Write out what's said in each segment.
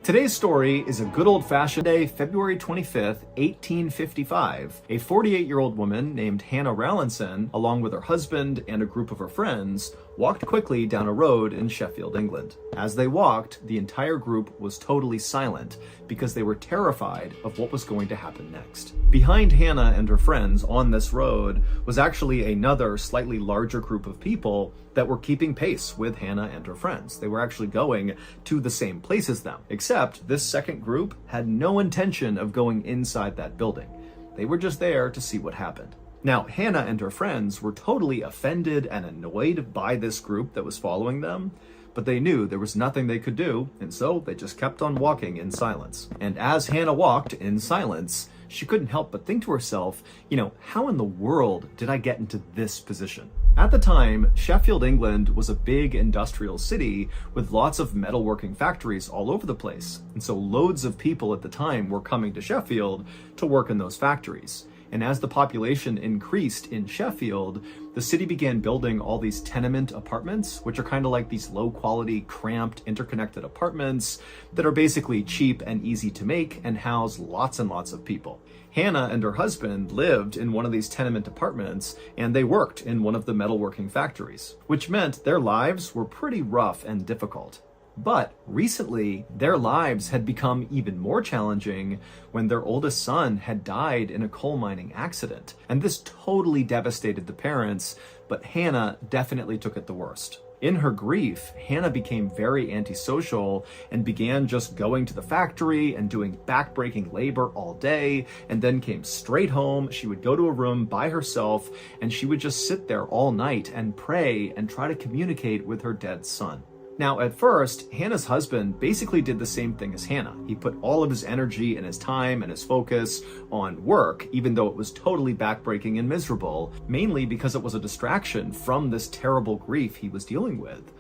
Today's story is a good old-fashioned day, February 25th, 1855. A 48-year-old woman named Hannah Rowlandson, along with her husband and a group of her friends, walked quickly down a road in Sheffield, England. As they walked, the entire group was totally silent because they were terrified of what was going to happen next. Behind Hannah and her friends on this road was actually another slightly larger group of people that were keeping pace with Hannah and her friends. They were actually going to the same place as them, except this second group had no intention of going inside that building. They were just there to see what happened. Now, Hannah and her friends were totally offended and annoyed by this group that was following them, but they knew there was nothing they could do, and so they just kept on walking in silence. And as Hannah walked in silence, she couldn't help but think to herself, how in the world did I get into this position? At the time, Sheffield, England was a big industrial city with lots of metalworking factories all over the place. And so loads of people at the time were coming to Sheffield to work in those factories. And as the population increased in Sheffield, the city began building all these tenement apartments, which are kind of like these low-quality, cramped, interconnected apartments that are basically cheap and easy to make and house lots and lots of people. Hannah and her husband lived in one of these tenement apartments, and they worked in one of the metalworking factories, which meant their lives were pretty rough and difficult. But recently, their lives had become even more challenging when their oldest son had died in a coal mining accident. And this totally devastated the parents, but Hannah definitely took it the worst. In her grief, Hannah became very antisocial and began just going to the factory and doing backbreaking labor all day, and then came straight home. She would go to a room by herself, and she would just sit there all night and pray and try to communicate with her dead son. Now, at first, Hannah's husband basically did the same thing as Hannah. He put all of his energy and his time and his focus on work, even though it was totally backbreaking and miserable, mainly because it was a distraction from this terrible grief he was dealing with.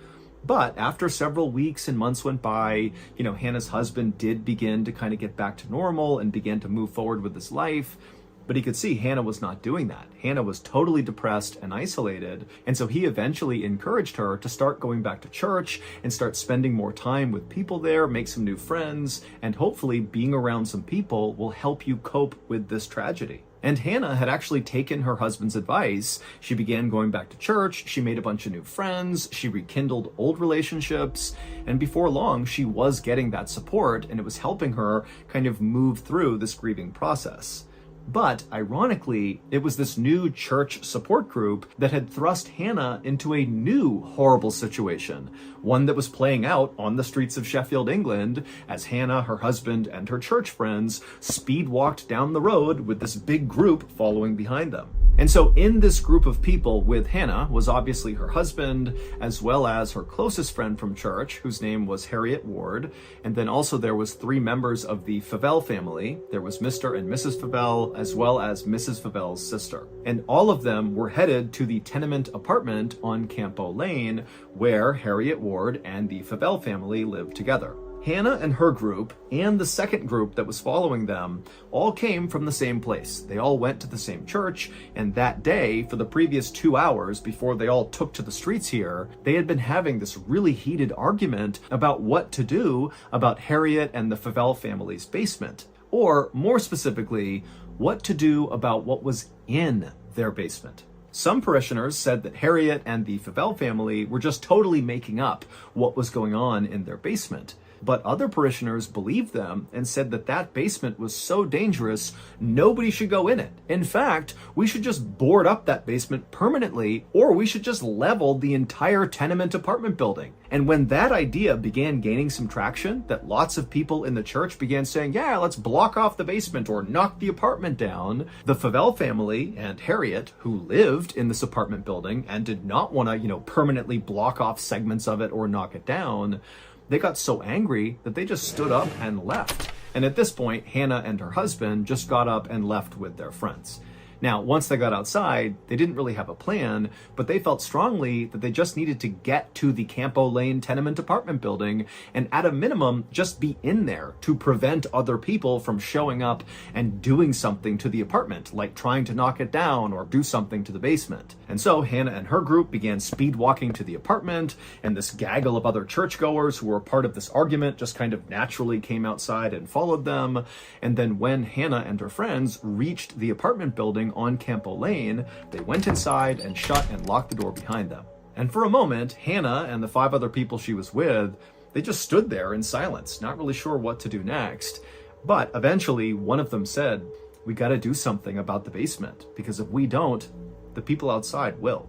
But after several weeks and months went by, Hannah's husband did begin to kind of get back to normal and began to move forward with his life. But he could see Hannah was not doing that. Hannah was totally depressed and isolated, and so he eventually encouraged her to start going back to church and start spending more time with people there, make some new friends, and hopefully being around some people will help you cope with this tragedy. And Hannah had actually taken her husband's advice. She began going back to church, she made a bunch of new friends, she rekindled old relationships, and before long, she was getting that support, and it was helping her kind of move through this grieving process. But ironically, it was this new church support group that had thrust Hannah into a new horrible situation, one that was playing out on the streets of Sheffield, England, as Hannah, her husband, and her church friends speed walked down the road with this big group following behind them. And so in this group of people with Hannah was obviously her husband, as well as her closest friend from church, whose name was Harriet Ward. And then also there was 3 members of the Favell family. There was Mr. and Mrs. Favell, as well as Mrs. Favell's sister. And all of them were headed to the tenement apartment on Campo Lane, where Harriet Ward and the Favell family lived together. Hannah and her group, and the second group that was following them, all came from the same place. They all went to the same church, and that day, for the previous 2 hours before they all took to the streets here, they had been having this really heated argument about what to do about Harriet and the Favell family's basement. Or, more specifically, what to do about what was in their basement. Some parishioners said that Harriet and the Favell family were just totally making up what was going on in their basement. But other parishioners believed them and said that that basement was so dangerous, nobody should go in it. In fact, we should just board up that basement permanently, or we should just level the entire tenement apartment building. And when that idea began gaining some traction, that lots of people in the church began saying, yeah, let's block off the basement or knock the apartment down, the Favell family and Harriet, who lived in this apartment building and did not want to, permanently block off segments of it or knock it down, they got so angry that they just stood up and left. And at this point, Hannah and her husband just got up and left with their friends. Now, once they got outside, they didn't really have a plan, but they felt strongly that they just needed to get to the Campo Lane tenement apartment building and at a minimum, just be in there to prevent other people from showing up and doing something to the apartment, like trying to knock it down or do something to the basement. And so Hannah and her group began speed walking to the apartment, and this gaggle of other churchgoers who were part of this argument just kind of naturally came outside and followed them. And then when Hannah and her friends reached the apartment building on Campo Lane, they went inside and shut and locked the door behind them. And for a moment, Hannah and the 5 other people she was with, they just stood there in silence, not really sure what to do next. But eventually, one of them said, "We gotta do something about the basement, because if we don't, the people outside will."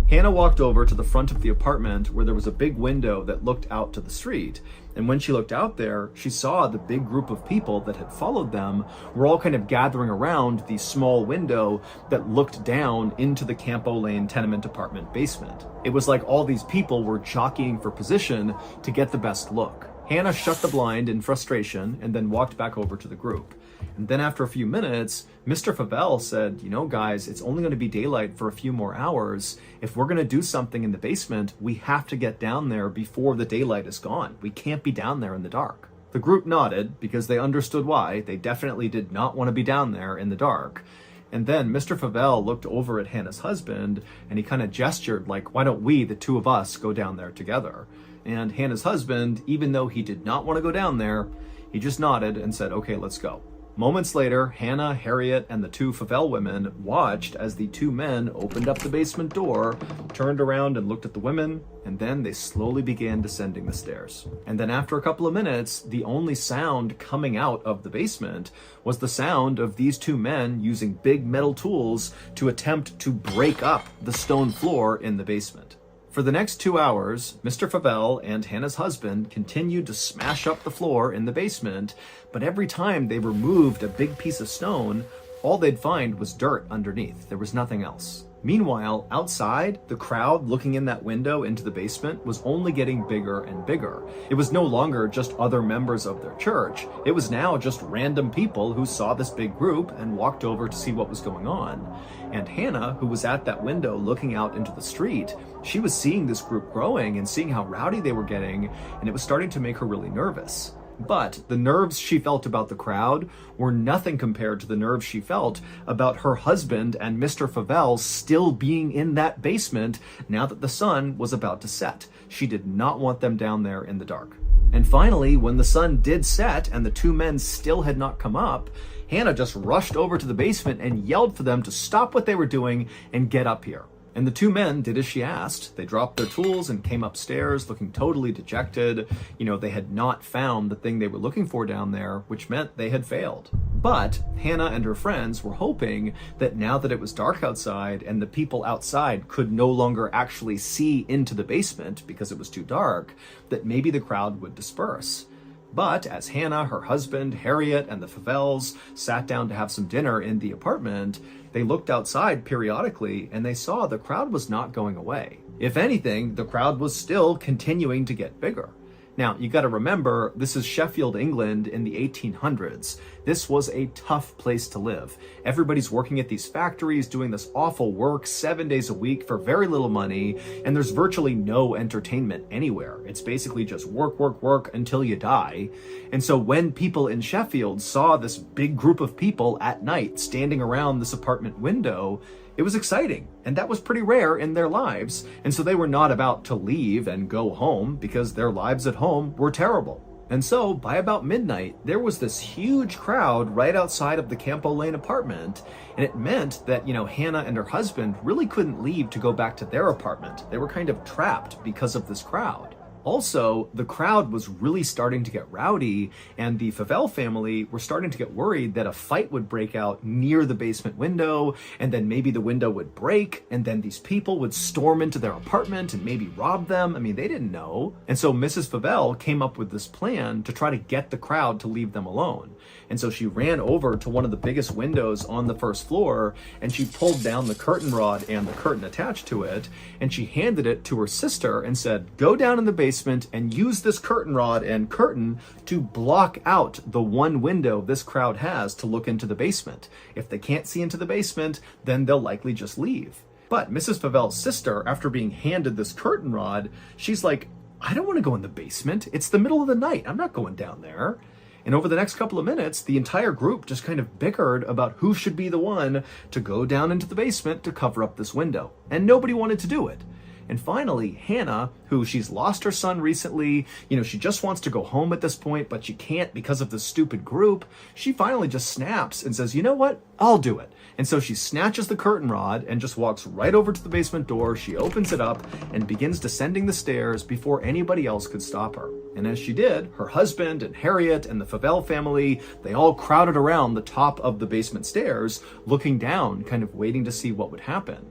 Hannah walked over to the front of the apartment where there was a big window that looked out to the street. And when she looked out there, she saw the big group of people that had followed them were all kind of gathering around the small window that looked down into the Campo Lane tenement apartment basement. It was like all these people were jockeying for position to get the best look. Hannah shut the blind in frustration and then walked back over to the group. And then after a few minutes, Mr. Favell said, "You know, guys, it's only going to be daylight for a few more hours. If we're going to do something in the basement, we have to get down there before the daylight is gone. We can't be down there in the dark." The group nodded because they understood why. They definitely did not want to be down there in the dark. And then Mr. Favell looked over at Hannah's husband and he kind of gestured like, "Why don't we, the 2 of us, go down there together?" And Hannah's husband, even though he did not want to go down there, he just nodded and said, "Okay, let's go." Moments later, Hannah, Harriet, and the 2 Favell women watched as the 2 men opened up the basement door, turned around and looked at the women, and then they slowly began descending the stairs. And then after a couple of minutes, the only sound coming out of the basement was the sound of these 2 men using big metal tools to attempt to break up the stone floor in the basement. For the next 2 hours, Mr. Favell and Hannah's husband continued to smash up the floor in the basement, but every time they removed a big piece of stone, all they'd find was dirt underneath. There was nothing else. Meanwhile, outside, the crowd looking in that window into the basement was only getting bigger and bigger. It was no longer just other members of their church. It was now just random people who saw this big group and walked over to see what was going on. And Hannah, who was at that window looking out into the street, she was seeing this group growing and seeing how rowdy they were getting, and it was starting to make her really nervous. But the nerves she felt about the crowd were nothing compared to the nerves she felt about her husband and Mr. Favell still being in that basement now that the sun was about to set. She did not want them down there in the dark. And finally, when the sun did set and the 2 men still had not come up, Hannah just rushed over to the basement and yelled for them to stop what they were doing and get up here. And the 2 men did as she asked. They dropped their tools and came upstairs looking totally dejected. They had not found the thing they were looking for down there, which meant they had failed. But Hannah and her friends were hoping that now that it was dark outside and the people outside could no longer actually see into the basement because it was too dark, that maybe the crowd would disperse. But as Hannah, her husband, Harriet, and the Favells sat down to have some dinner in the apartment, they looked outside periodically and they saw the crowd was not going away. If anything, the crowd was still continuing to get bigger. Now, you got to remember, this is Sheffield, England in the 1800s. This was a tough place to live. Everybody's working at these factories, doing this awful work 7 days a week for very little money, and there's virtually no entertainment anywhere. It's basically just work, work, work until you die. And so when people in Sheffield saw this big group of people at night standing around this apartment window, it was exciting, and that was pretty rare in their lives, and so they were not about to leave and go home because their lives at home were terrible. And so, by about midnight, there was this huge crowd right outside of the Campo Lane apartment, and it meant that, Hannah and her husband really couldn't leave to go back to their apartment. They were kind of trapped because of this crowd. Also, the crowd was really starting to get rowdy, and the Favell family were starting to get worried that a fight would break out near the basement window, and then maybe the window would break, and then these people would storm into their apartment and maybe rob them. I mean, they didn't know. And so Mrs. Favell came up with this plan to try to get the crowd to leave them alone. And so she ran over to one of the biggest windows on the first floor, and she pulled down the curtain rod and the curtain attached to it, and she handed it to her sister and said, "Go down in the basement basement and use this curtain rod and curtain to block out the one window this crowd has to look into the basement. If they can't see into the basement, then they'll likely just leave. But Mrs. Favel's sister, after being handed this curtain rod, she's like, I don't want to go in the basement. It's the middle of the night. I'm not going down there. And over the next couple of minutes, the entire group just kind of bickered about who should be the one to go down into the basement to cover up this window. And nobody wanted to do it. And finally, Hannah, who she's lost her son recently, she just wants to go home at this point, but she can't because of this stupid group. She finally just snaps and says, you know what? I'll do it. And so she snatches the curtain rod and just walks right over to the basement door. She opens it up and begins descending the stairs before anybody else could stop her. And as she did, her husband and Harriet and the Favel family, they all crowded around the top of the basement stairs, looking down, kind of waiting to see what would happen.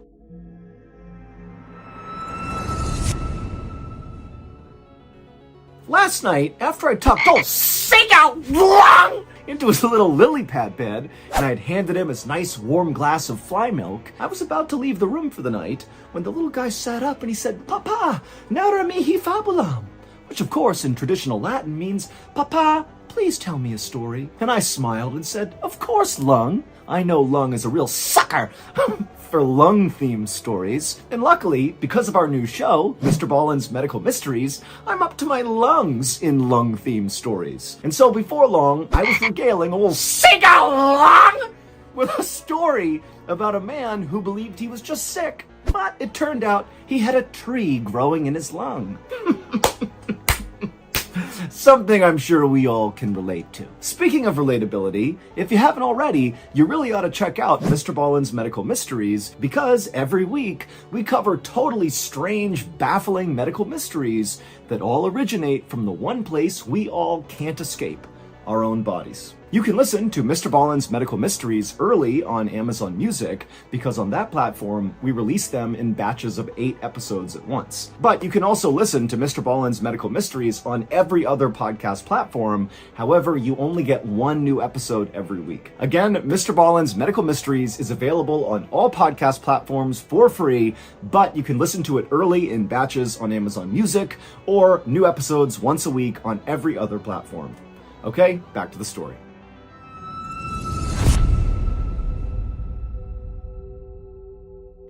Last night, after I tucked old Sing Out into his little lily pad bed, and I had handed him his nice warm glass of fly milk, I was about to leave the room for the night when the little guy sat up and he said, Papa, narra mihi fabulam, which of course in traditional Latin means, Papa, please tell me a story. And I smiled and said, of course, Lung. I know Lung is a real sucker for Lung-themed stories. And luckily, because of our new show, Mr. Ballen's Medical Mysteries, I'm up to my lungs in Lung-themed stories. And so before long, I was regaling old Sega Lung with a story about a man who believed he was just sick, but it turned out he had a tree growing in his lung. Something I'm sure we all can relate to. Speaking of relatability, if you haven't already, you really ought to check out Mr. Ballen's Medical Mysteries, because every week we cover totally strange, baffling medical mysteries that all originate from the one place we all can't escape, our own bodies. You can listen to Mr. Ballen's Medical Mysteries early on Amazon Music, because on that platform, we release them in batches of 8 episodes at once. But you can also listen to Mr. Ballen's Medical Mysteries on every other podcast platform. However, you only get one new episode every week. Again, Mr. Ballen's Medical Mysteries is available on all podcast platforms for free, but you can listen to it early in batches on Amazon Music, or new episodes once a week on every other platform. Okay, back to the story.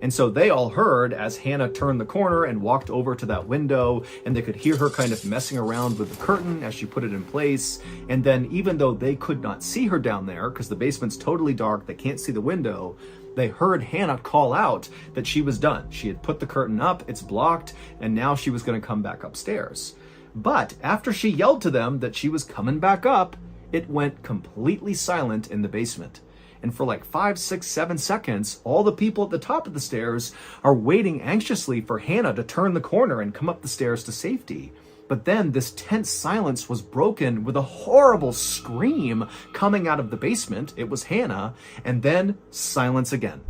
And so they all heard as Hannah turned the corner and walked over to that window, and they could hear her kind of messing around with the curtain as she put it in place. And then even though they could not see her down there, because the basement's totally dark, they can't see the window, they heard Hannah call out that she was done. She had put the curtain up, it's blocked, and now she was going to come back upstairs. But after she yelled to them that she was coming back up, it went completely silent in the basement. And for like 5, 6, 7 seconds, all the people at the top of the stairs are waiting anxiously for Hannah to turn the corner and come up the stairs to safety. But then this tense silence was broken with a horrible scream coming out of the basement. It was Hannah, and then silence again.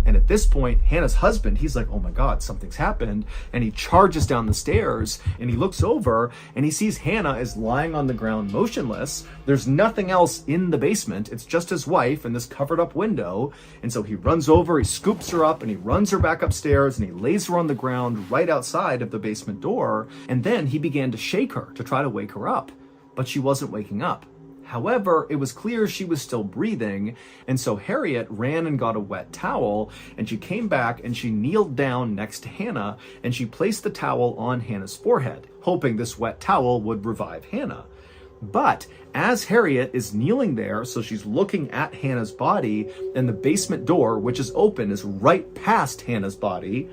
And at this point, Hannah's husband, he's like, oh my God, something's happened. And he charges down the stairs and he looks over and he sees Hannah is lying on the ground motionless. There's nothing else in the basement. It's just his wife and this covered up window. And so he runs over, he scoops her up and he runs her back upstairs and he lays her on the ground right outside of the basement door. And then he began to shake her to try to wake her up, but she wasn't waking up. However, it was clear she was still breathing, and so Harriet ran and got a wet towel, and she came back and she kneeled down next to Hannah, and she placed the towel on Hannah's forehead, hoping this wet towel would revive Hannah. But as Harriet is kneeling there, so she's looking at Hannah's body, and the basement door, which is open, is right past Hannah's body,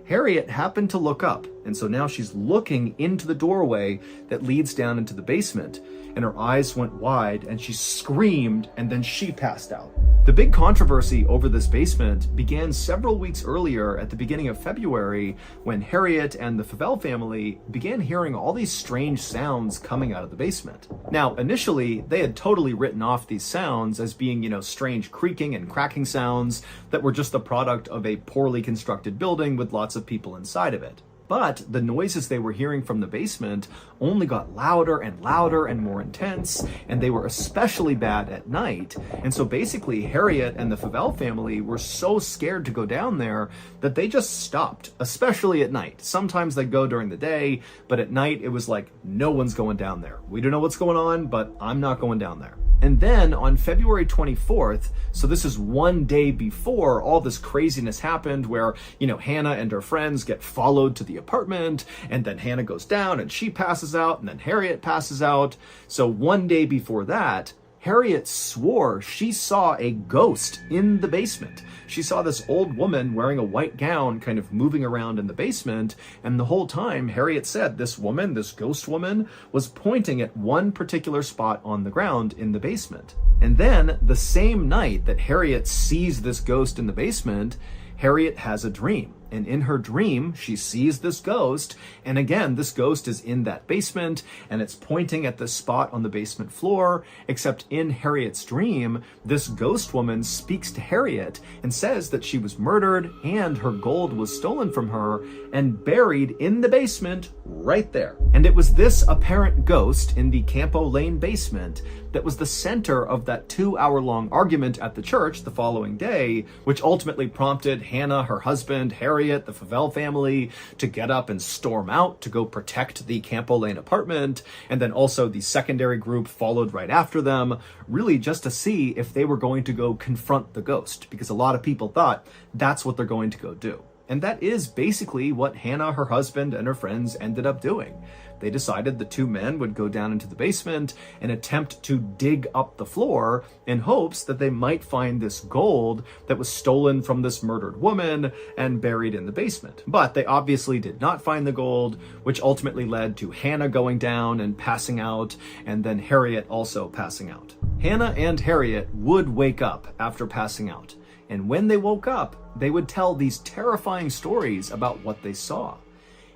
Harriet happened to look up, and so now she's looking into the doorway that leads down into the basement, and her eyes went wide, and she screamed, and then she passed out. The big controversy over this basement began several weeks earlier at the beginning of February when Harriet and the Favel family began hearing all these strange sounds coming out of the basement. Now, initially, they had totally written off these sounds as being, strange creaking and cracking sounds that were just the product of a poorly constructed building with lots of people inside of it. But the noises they were hearing from the basement only got louder and louder and more intense, and they were especially bad at night. And so basically, Harriet and the Favell family were so scared to go down there that they just stopped, especially at night. Sometimes they'd go during the day, but at night it was like, no one's going down there. We don't know what's going on, but I'm not going down there. And then on February 24th, so this is one day before all this craziness happened where, Hannah and her friends get followed to the apartment, and then Hannah goes down and she passes out, and then Harriet passes out. So one day before that, Harriet swore she saw a ghost in the basement. She saw this old woman wearing a white gown kind of moving around in the basement, and the whole time Harriet said this woman, this ghost woman, was pointing at one particular spot on the ground in the basement. And then the same night that Harriet sees this ghost in the basement, Harriet has a dream. And in her dream, she sees this ghost. And again, this ghost is in that basement and it's pointing at the spot on the basement floor. Except in Harriet's dream, this ghost woman speaks to Harriet and says that she was murdered and her gold was stolen from her and buried in the basement right there. And it was this apparent ghost in the Campo Lane basement that was the center of that 2-hour-long argument at the church the following day, which ultimately prompted Hannah, her husband, Harriet, the Favell family, to get up and storm out to go protect the Campo Lane apartment. And then also the secondary group followed right after them, really just to see if they were going to go confront the ghost, because a lot of people thought that's what they're going to go do. And that is basically what Hannah, her husband, and her friends ended up doing. They decided the two men would go down into the basement and attempt to dig up the floor in hopes that they might find this gold that was stolen from this murdered woman and buried in the basement. But they obviously did not find the gold, which ultimately led to Hannah going down and passing out, and then Harriet also passing out. Hannah and Harriet would wake up after passing out. And when they woke up, they would tell these terrifying stories about what they saw.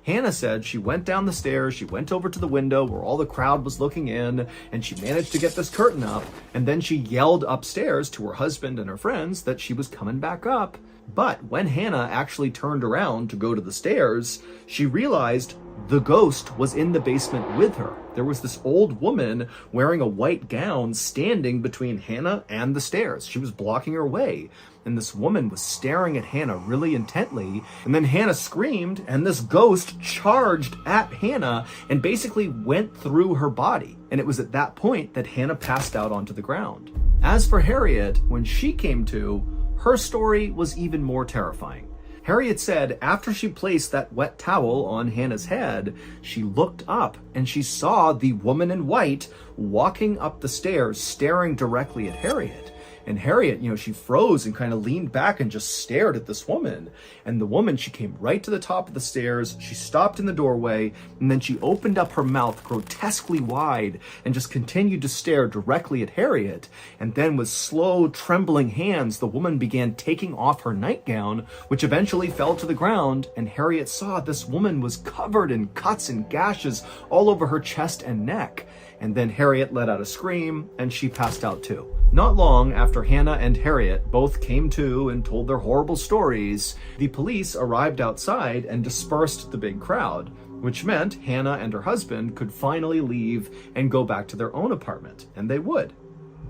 Hannah said she went down the stairs, she went over to the window where all the crowd was looking in, and she managed to get this curtain up, and then she yelled upstairs to her husband and her friends that she was coming back up. But when Hannah actually turned around to go to the stairs, she realized the ghost was in the basement with her. There was this old woman wearing a white gown standing between Hannah and the stairs. She was blocking her way. And this woman was staring at Hannah really intently. And then Hannah screamed, and this ghost charged at Hannah and basically went through her body. And it was at that point that Hannah passed out onto the ground. As for Harriet, when she came to, her story was even more terrifying. Harriet said after she placed that wet towel on Hannah's head, she looked up and she saw the woman in white walking up the stairs, staring directly at Harriet. And Harriet, she froze and kind of leaned back and just stared at this woman. And the woman, she came right to the top of the stairs. She stopped in the doorway, and then she opened up her mouth grotesquely wide and just continued to stare directly at Harriet. And then with slow, trembling hands, the woman began taking off her nightgown, which eventually fell to the ground. And Harriet saw this woman was covered in cuts and gashes all over her chest and neck. And then Harriet let out a scream, and she passed out too. Not long after Hannah and Harriet both came to and told their horrible stories, the police arrived outside and dispersed the big crowd, which meant Hannah and her husband could finally leave and go back to their own apartment, and they would.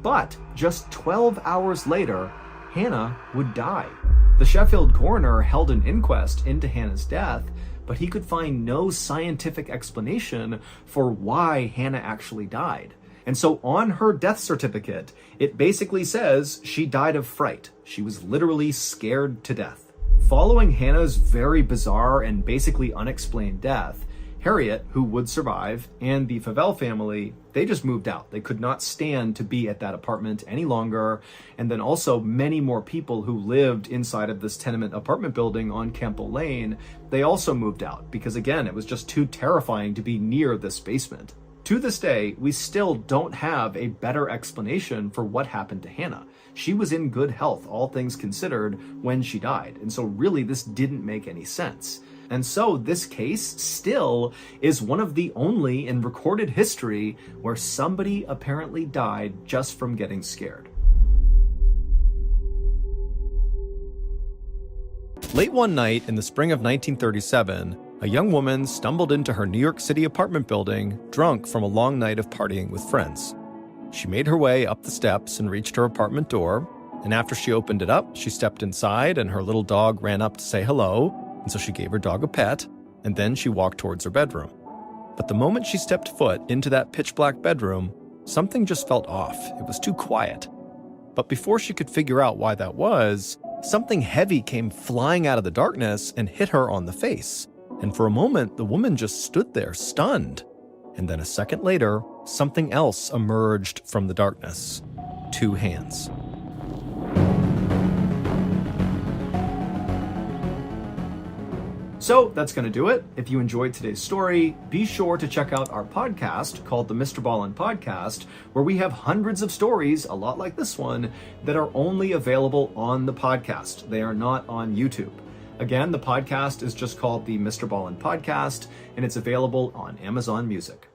But just 12 hours later, Hannah would die. The Sheffield coroner held an inquest into Hannah's death, but he could find no scientific explanation for why Hannah actually died. And so on her death certificate, it basically says she died of fright. She was literally scared to death. Following Hannah's very bizarre and basically unexplained death, Harriet, who would survive, and the Favell family, they just moved out. They could not stand to be at that apartment any longer. And then also many more people who lived inside of this tenement apartment building on Campo Lane, they also moved out because, again, it was just too terrifying to be near this basement. To this day, we still don't have a better explanation for what happened to Hannah. She was in good health, all things considered, when she died. And so really this didn't make any sense. And so this case still is one of the only in recorded history where somebody apparently died just from getting scared. Late one night in the spring of 1937, A young woman stumbled into her New York City apartment building, drunk from a long night of partying with friends. She made her way up the steps and reached her apartment door, and after she opened it up, she stepped inside and her little dog ran up to say hello, and so she gave her dog a pet, and then she walked towards her bedroom. But the moment she stepped foot into that pitch-black bedroom, something just felt off. It was too quiet. But before she could figure out why that was, something heavy came flying out of the darkness and hit her on the face. And for a moment, the woman just stood there, stunned. And then a second later, something else emerged from the darkness. 2 hands. So that's going to do it. If you enjoyed today's story, be sure to check out our podcast called the Mr. Ballin Podcast, where we have hundreds of stories, a lot like this one, that are only available on the podcast. They are not on YouTube. Again, the podcast is just called the Mr. Ballin Podcast, and it's available on Amazon Music.